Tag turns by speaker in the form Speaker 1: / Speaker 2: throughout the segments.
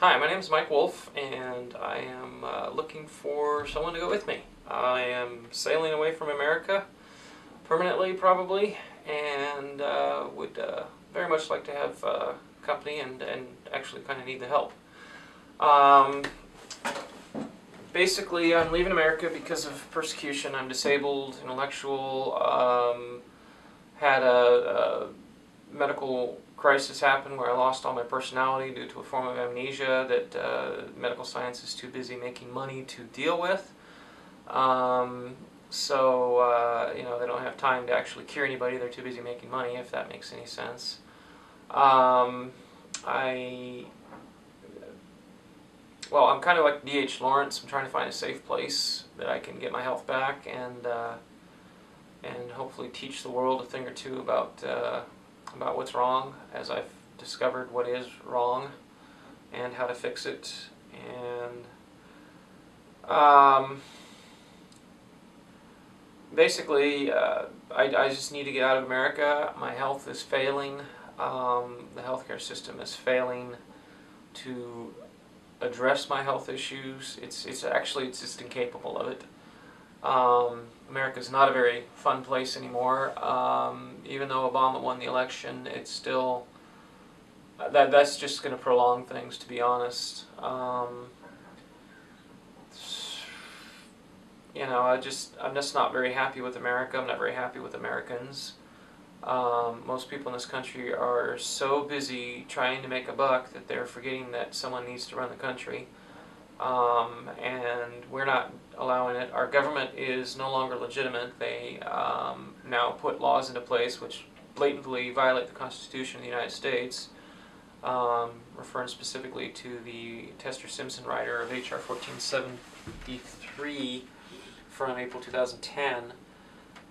Speaker 1: Hi, my name is Mike Wolf, and I am looking for someone to go with me. I am sailing away from America, permanently probably, and would very much like to have company and actually kind of need the help. Basically, I'm leaving America because of persecution. I'm disabled, intellectual, had a medical crisis happen where I lost all my personality due to a form of amnesia that medical science is too busy making money to deal with. You know, they don't have time to actually cure anybody. They're too busy making money, if that makes any sense. I'm kind of like D.H. Lawrence. I'm trying to find a safe place that I can get my health back and hopefully teach the world a thing or two about what's wrong, as I've discovered what is wrong and how to fix it. And basically, I just need to get out of America. My health is failing. The healthcare system is failing to address my health issues. It's just incapable of it. America's not a very fun place anymore. Even though Obama won the election, it's still that's just going to prolong things, to be honest. You know, I'm just not very happy with America. I'm not very happy with Americans. Most people in this country are so busy trying to make a buck that they're forgetting that someone needs to run the country. And we're not allowing it. Our government is no longer legitimate. They now put laws into place which blatantly violate the Constitution of the United States, referring specifically to the Tester-Simpson rider of H.R. 1473 from April 2010.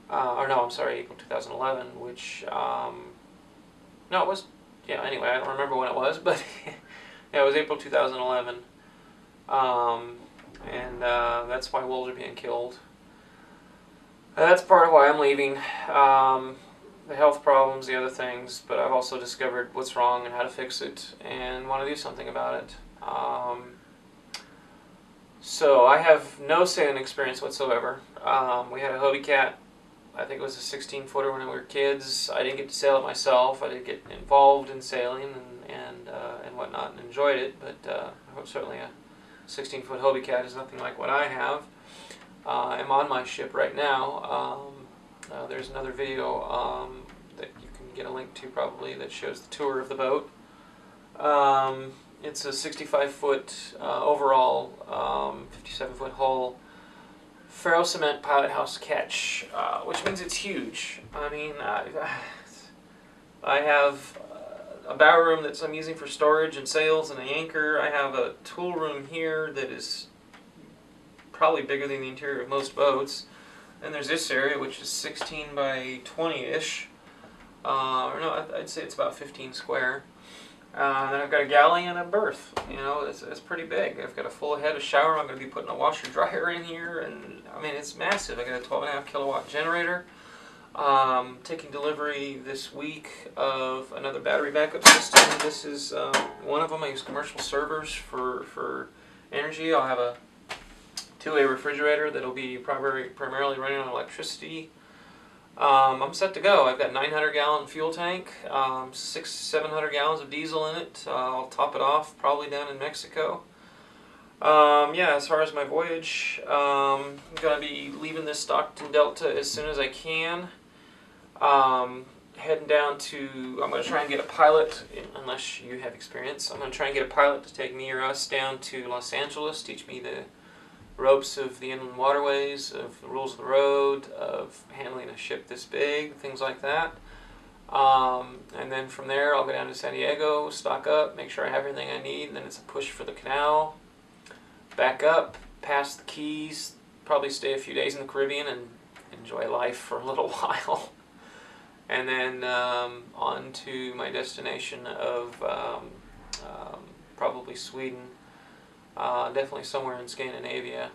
Speaker 1: April 2011, which, no, it was, yeah, anyway, I don't remember when it was, but yeah, it was April 2011. That's why wolves are being killed. That's part of why I'm leaving. The health problems, the other things, but I've also discovered what's wrong and how to fix it, and want to do something about it. So I have no sailing experience whatsoever. We had a Hobie Cat. I think it was a 16-footer when we were kids. I didn't get to sail it myself. I did get involved in sailing and whatnot and enjoyed it, but certainly a 16-foot Hobie Cat is nothing like what I have. I'm on my ship right now. There's another video that you can get a link to probably that shows the tour of the boat. It's a 65-foot overall, 57-foot hull ferro cement pilot house ketch, which means it's huge. I mean, I have a bow room that I'm using for storage and sails and an anchor. I have a tool room here that is probably bigger than the interior of most boats. And there's this area which is 16 by 20-ish. Or no, I'd say it's about 15 square. Then I've got a galley and a berth. You know, it's pretty big. I've got a full head, a shower. I'm going to be putting a washer dryer in here, and I mean, it's massive. I got a 12.5 kilowatt generator. Taking delivery this week of another battery backup system. This is one of them. I use commercial servers for energy. I'll have a two-way refrigerator that'll be primarily running on electricity. I'm set to go. I've got 900-gallon fuel tank, 700 gallons of diesel in it. I'll top it off probably down in Mexico. Yeah, as far as my voyage, I'm going to be leaving this Stockton Delta as soon as I can. Heading down to, I'm going to try and get a pilot, unless you have experience. I'm going to try and get a pilot to take me or us down to Los Angeles, teach me the ropes of the inland waterways, of the rules of the road, of handling a ship this big, things like that. And then from there I'll go down to San Diego, stock up, make sure I have everything I need, and then it's a push for the canal, back up, past the Keys, probably stay a few days in the Caribbean and enjoy life for a little while. And then on to my destination of probably Sweden. Definitely somewhere in Scandinavia.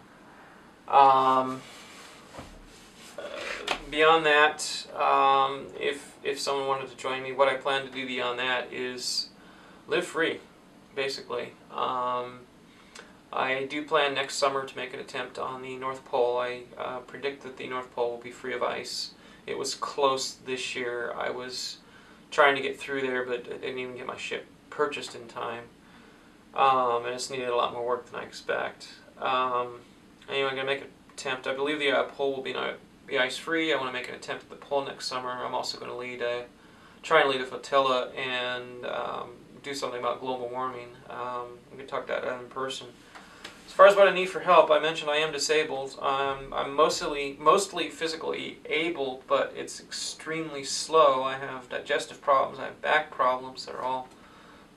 Speaker 1: Beyond that, if someone wanted to join me, what I plan to do beyond that is live free. basically. I do plan next summer to make an attempt on the North Pole. I predict that the North Pole will be free of ice. It was close this year. I was trying to get through there, but I didn't even get my ship purchased in time. And it's needed a lot more work than I expect. Anyway, I'm going to make an attempt. I believe the pole will be ice-free. I want to make an attempt at the pole next summer. I'm also going to try and lead a flotilla and do something about global warming. We can talk about that in person. As far as what I need for help, I mentioned I am disabled. I'm mostly physically able, but it's extremely slow. I have digestive problems. I have back problems that are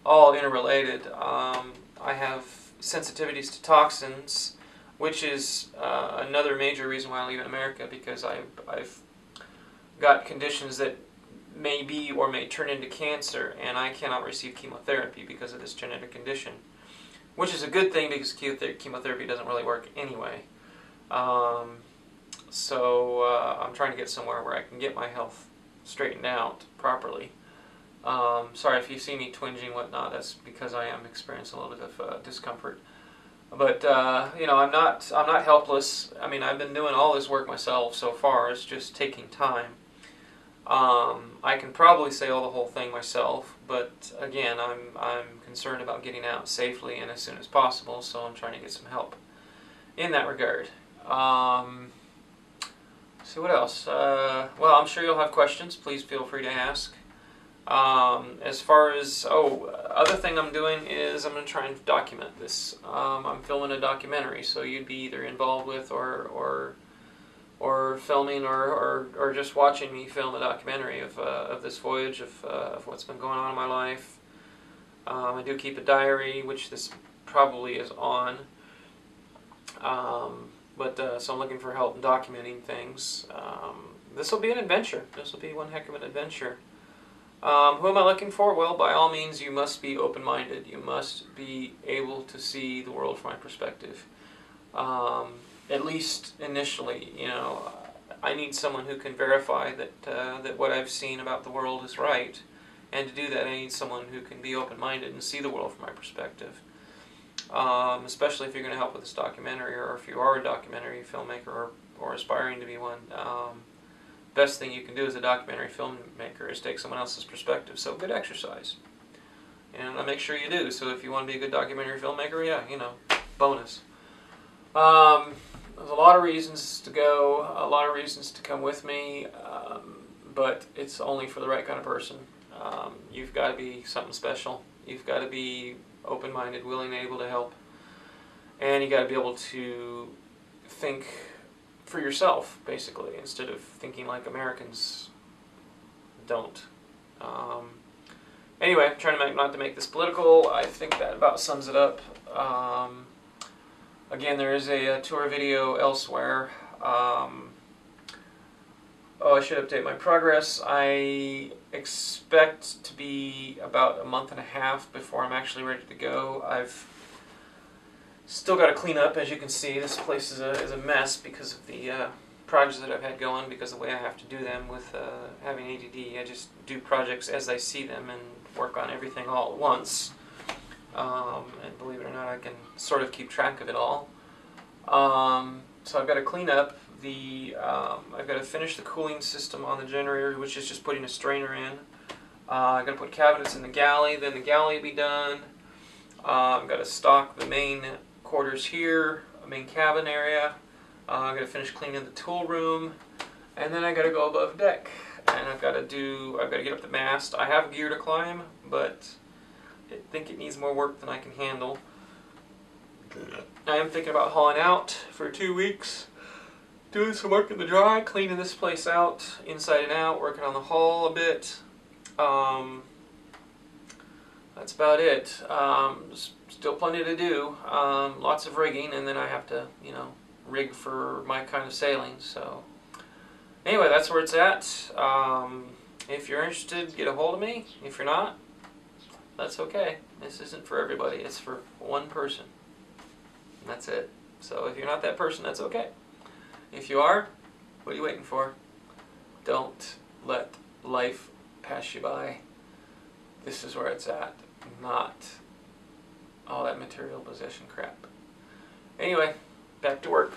Speaker 1: all interrelated. I have sensitivities to toxins, which is another major reason why I live in America, because I've got conditions that may be or may turn into cancer, and I cannot receive chemotherapy because of this genetic condition, which is a good thing because chemotherapy doesn't really work anyway. So I'm trying to get somewhere where I can get my health straightened out properly. Sorry if you see me twinging and whatnot, that's because I am experiencing a little bit of discomfort. But you know, I'm not helpless. I mean, I've been doing all this work myself so far. It's just taking time. I can probably sail the whole thing myself, but again, I'm concerned about getting out safely and as soon as possible, so I'm trying to get some help in that regard. So what else? Well, I'm sure you'll have questions. Please feel free to ask. As far as, other thing I'm doing is I'm going to try and document this. I'm filming a documentary, so you'd be either involved with or filming or just watching me film a documentary of this voyage, of what's been going on in my life. I do keep a diary, which this probably is on. So I'm looking for help in documenting things. This will be an adventure. This will be one heck of an adventure. Who am I looking for? Well, by all means, you must be open-minded. You must be able to see the world from my perspective. At least initially, you know, I need someone who can verify that what I've seen about the world is right. And to do that, I need someone who can be open-minded and see the world from my perspective. Especially if you're going to help with this documentary, or if you are a documentary filmmaker or aspiring to be one. Best thing you can do as a documentary filmmaker is take someone else's perspective. So good exercise. And I make sure you do. So if you want to be a good documentary filmmaker, yeah, you know, bonus. There's a lot of reasons to go, a lot of reasons to come with me, but it's only for the right kind of person. You've got to be something special. You've got to be open-minded, willing, and able to help. And you got to be able to think for yourself, basically, instead of thinking like Americans don't. Anyway, I'm trying to not to make this political. I think that about sums it up. Again, there is a tour video elsewhere. I should update my progress. I expect to be about a month and a half before I'm actually ready to go. I've still got to clean up. As you can see, this place is a mess because of the projects that I've had going, because of the way I have to do them with having ADD. I just do projects as I see them and work on everything all at once. And believe it or not, I can sort of keep track of it all. So I've got to clean up I've got to finish the cooling system on the generator, which is just putting a strainer in. I've got to put cabinets in the galley, then the galley will be done. I've got to stock the main quarters here, main cabin area. I've got to finish cleaning the tool room, and then I got to go above deck, and I've got to get up the mast. I have gear to climb, but I think it needs more work than I can handle. I am thinking about hauling out for 2 weeks, doing some work in the dry, cleaning this place out inside and out, working on the hull a bit. That's about it. Still plenty to do. Lots of rigging, and then I have to, you know, rig for my kind of sailing. So anyway, that's where it's at. If you're interested, get a hold of me. If you're not, that's okay. This isn't for everybody. It's for one person. And that's it. So if you're not that person, that's okay. If you are, what are you waiting for? Don't let life pass you by. This is where it's at, not all that material possession crap. Anyway, back to work.